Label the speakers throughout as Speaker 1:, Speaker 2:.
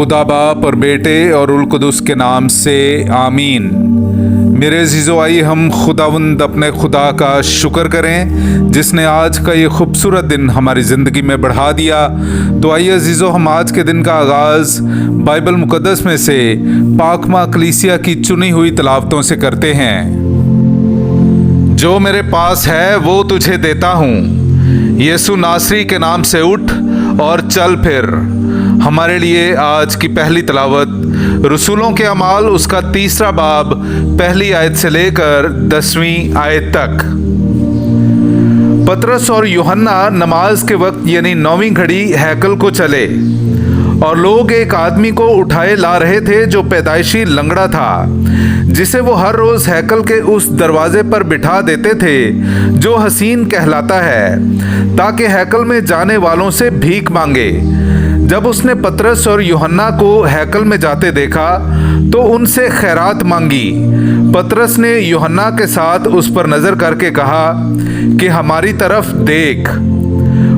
Speaker 1: खुदा बाप और बेटे और उल कुदुस के नाम से आमीन। मेरे अज़ीज़ो, आइए हम खुदावंद अपने खुदा का शुक्र करें जिसने आज का ये खूबसूरत दिन हमारी ज़िंदगी में बढ़ा दिया। तो आइए अज़ीज़ो, हम आज के दिन का आगाज़ बाइबल मुक़द्दस में से पाकमा कलीसिया की चुनी हुई तलावतों से करते हैं। जो मेरे पास है वो तुझे देता हूँ, यीशु नासरी के नाम से उठ और चल फिर। हमारे लिए आज की पहली तलावत रसूलों के अमाल उसका 3 बाब पहली आयत से लेकर 10वीं आयत तक। पतरस और यूहन्ना नमाज के वक्त यानी 9वीं घड़ी हैकल को चले और लोग एक आदमी को उठाए ला रहे थे जो पैदाइशी लंगड़ा था, जिसे वो हर रोज हैकल के उस दरवाजे पर बिठा देते थे जो हसीन कहलाता है, ताकि हैकल में जाने वालों से भीख मांगे। जब उसने पतरस और यूहन्ना को हैकल में जाते देखा तो उनसे खैरात मांगी। पतरस ने यूहन्ना के साथ उस पर नजर करके कहा कि हमारी तरफ देख।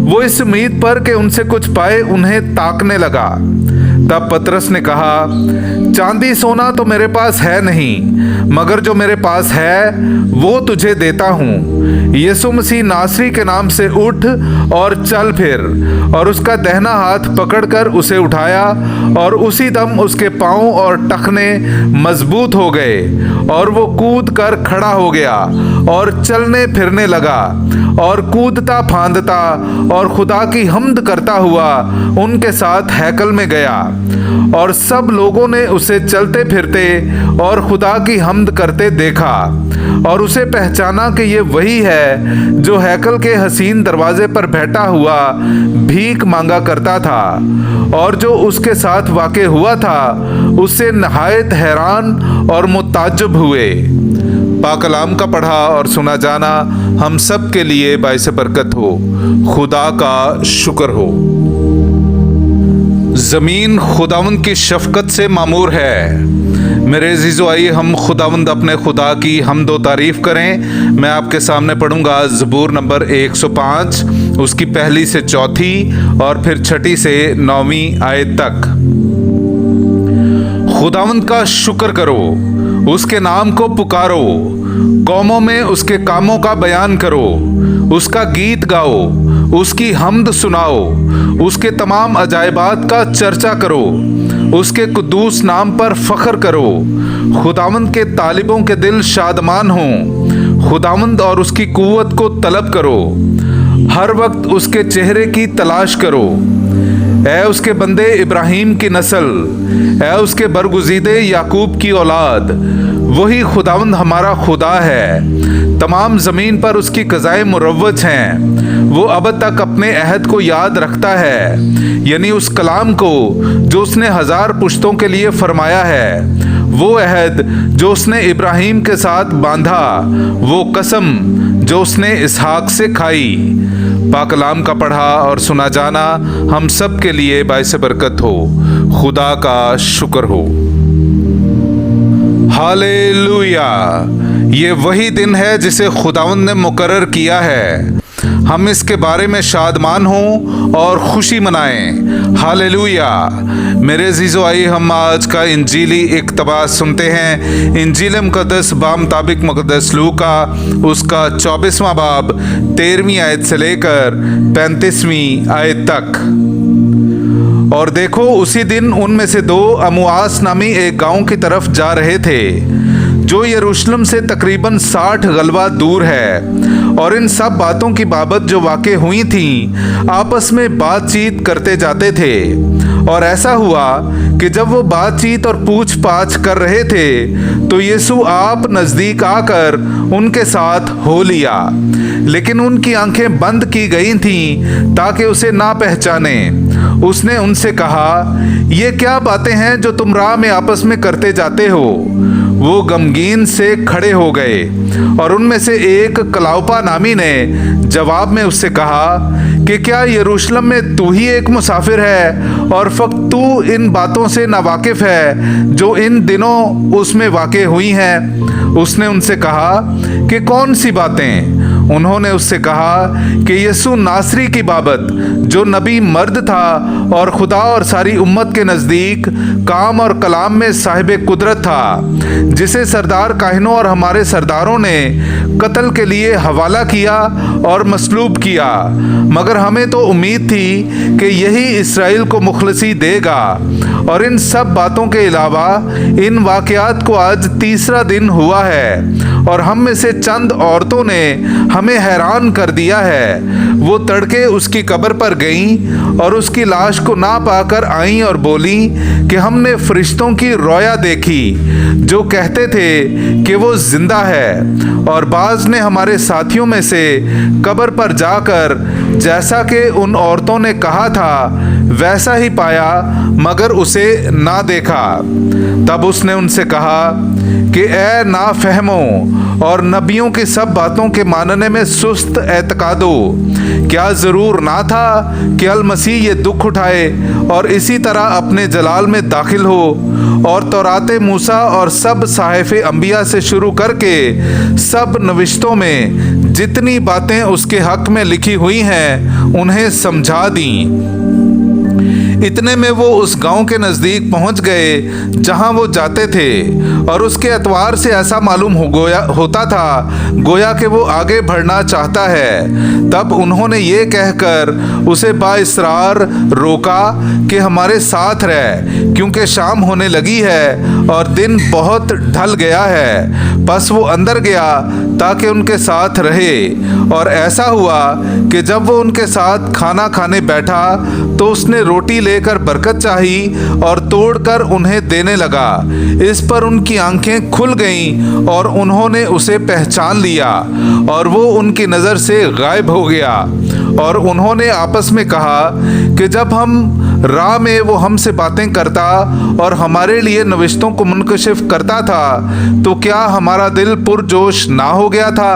Speaker 1: वो इस उम्मीद पर कि उनसे कुछ पाए उन्हें ताकने लगा। तब पतरस ने कहा, चांदी सोना तो मेरे पास है नहीं, मगर जो मेरे पास है वो तुझे देता हूँ। यीशु मसीह नासरी के नाम से उठ और चल फिर। और उसका दाहिना हाथ पकड़कर उसे उठाया और उसी दम उसके पांव और टखने मजबूत हो गए और वो कूद कर खड़ा हो गया और चलने फिरने लगा और कूदता फांदता और खुदा की हम्द करता हुआ उनके साथ हैकल में गया। और सब लोगों ने उसे चलते फिरते और खुदा की हम्द करते देखा और उसे पहचाना कि ये वही है जो हैकल के हसीन दरवाजे पर बैठा हुआ भीख मांगा करता था। और जो उसके साथ वाक़े हुआ था उससे नहायत हैरान और मुताज्जुब हुए। पाकलाम का पढ़ा और सुना जाना हम सब के लिए बाइस बरकत हो। खुदा का शुक्र हो। ज़मीन खुदावंद की शफ़क़त से मामूर है। मेरे अज़ीज़ो, आइए हम खुदावंद अपने खुदा की हम्दो तारीफ़ करें। मैं आपके सामने पढ़ूंगा ज़बूर नंबर 105 उसकी पहली से चौथी और फिर 6 से 9वीं आयत तक। खुदावंद का शुक्र करो, उसके नाम को पुकारो, कौमों में उसके कामों का बयान करो, उसका गीत गाओ, उसकी हम्द सुनाओ, उसके तमाम अजायबात का चर्चा करो, उसके कुद्दूस नाम पर फख्र करो। खुदावंद के तालिबों के दिल शादमान हों, खुदावंद और उसकी कुव्वत को तलब करो, हर वक्त उसके चेहरे की तलाश करो। ऐ उसके बंदे इब्राहिम की नस्ल, ऐ उसके बरगुज़ीदे याकूब की औलाद, वही खुदावंद हमारा खुदा है। तमाम ज़मीन पर उसकी क़ज़ाएँ मुरव्वज हैं। वो अब तक अपने अहद को याद रखता है, यानी उस कलाम को जो उसने 1000 पुश्तों के लिए फरमाया है। वो अहद जो उसने इब्राहिम के साथ बांधा, वो कसम जो उसने इसहाक से खाई। पाकलाम का पढ़ा और सुना जाना हम सब के लिए बाइस बरकत हो। खुदा का शुक्र हो। हालेलुया। ये वही दिन है जिसे खुदावंद ने मुकर्रर किया है। हम इसके बारे में शादमान हों और खुशी मनाएं। हालेलुया। मेरे अज़ीज़ो, आइए हम आज का इंजीली इक़्तिबास सुनते हैं। इंजील मुक़द्दस बामुताबिक मुक़द्दस लूका उसका 24वां बाब 13वीं आयत से लेकर 35वीं आयत तक। और देखो, उसी दिन उनमें से 2 अमुआस नामी एक गांव की तरफ जा रहे थे जो यरूशलेम से तकरीबन 60 गलबा दूर है। और इन सब बातों की बाबत जो वाक़े हुई थीं आपस में बातचीत करते जाते थे। और ऐसा हुआ कि जब वो बातचीत और पूछ पाछ कर रहे थे तो यीशु आप नज़दीक आकर उनके साथ हो लिया, लेकिन उनकी आंखें बंद की गई थीं ताकि उसे ना पहचाने। उसने उनसे कहा, ये क्या बातें हैं जो तुम राह में आपस में करते जाते हो? वो गमगीन से खड़े हो गए और उनमें से एक कलाउपा नामी ने जवाब में उससे कहा कि क्या यरूशलेम में तू ही एक मुसाफिर है और फक्त तू इन बातों से नावाकिफ़ है जो इन दिनों उसमें वाक़े हुई हैं? उसने उनसे कहा कि कौन सी बातें? उन्होंने उससे कहा कि यीशु नासरी की बाबत, जो नबी मर्द था और खुदा और सारी उम्मत के नज़दीक काम और कलाम में साहिब कुदरत था, जिसे सरदार काहिनों और हमारे सरदारों ने कत्ल के लिए हवाला किया और मसलूब किया, मगर हमें तो उम्मीद थी कि यही इस्राएल को मुखलसी देगा। और इन सब बातों के अलावा इन वाक़यात को आज तीसरा दिन हुआ है और हम में से चंद औरतों ने हमें हैरान कर दिया है। वो तड़के उसकी कब्र पर गईं और उसकी लाश को ना पाकर आईं और बोली कि हमने फरिश्तों की रोया देखी जो कहते थे कि वो जिंदा है। और बाज ने हमारे साथियों में से कब्र पर जाकर जैसा कि उन औरतों ने कहा था वैसा ही पाया, मगर उसे ना देखा। तब उसने उनसे कहा कि ए नाफहमो और नबियों की सब बातों के मानने में सुस्त एतकादो, क्या ज़रूर ना था कि अल मसीह ये दुख उठाए और इसी तरह अपने जलाल में दाखिल हो, और तौराते मूसा और सब साहिफ़े अंबिया से शुरू करके सब नविश्तों में जितनी बातें उसके हक में लिखी हुई हैं उन्हें समझा दी। इतने में वो उस गांव के नज़दीक पहुंच गए जहां वो जाते थे, और उसके एतवार से ऐसा मालूम होता था गोया कि वो आगे बढ़ना चाहता है। तब उन्होंने ये कहकर उसे बाइसरार रोका कि हमारे साथ रह, क्योंकि शाम होने लगी है और दिन बहुत ढल गया है। बस वो अंदर गया ताकि उनके साथ रहे, और ऐसा हुआ कि जब वो उनके साथ खाना खाने बैठा तो उसने रोटी लेकर बरकत चाही और तोड़कर उन्हें देने लगा। इस पर उनकी आंखें खुल गईं और उन्होंने उसे पहचान लिया, और वो उनकी नज़र से गायब हो गया। और उन्होंने आपस में कहा कि जब हम राह में वो हमसे बातें करता और हमारे लिए नविश्तों को मुनकशिफ करता था तो क्या हमारा दिल पुरजोश ना हो गया था।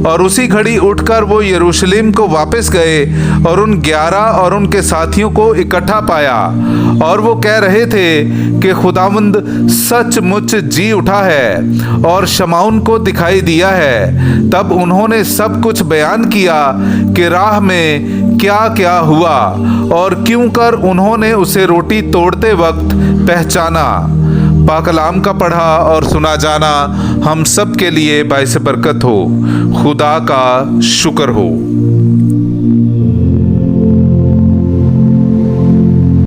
Speaker 1: और उसी घड़ी उठकर वो यरूशलेम को वापस गए और उन 11 और उनके साथियों को इकट्ठा पाया, और वो कह रहे थे कि खुदावंद सचमुच जी उठा है और शमाउन को दिखाई दिया है। तब उन्होंने सब कुछ बयान किया कि राह में क्या क्या हुआ और क्यों कर उन्होंने उसे रोटी तोड़ते वक्त पहचाना। पाकलाम का पढ़ा और सुना जाना हम सब के लिए बाइस बरकत हो। खुदा का शुक्र हो।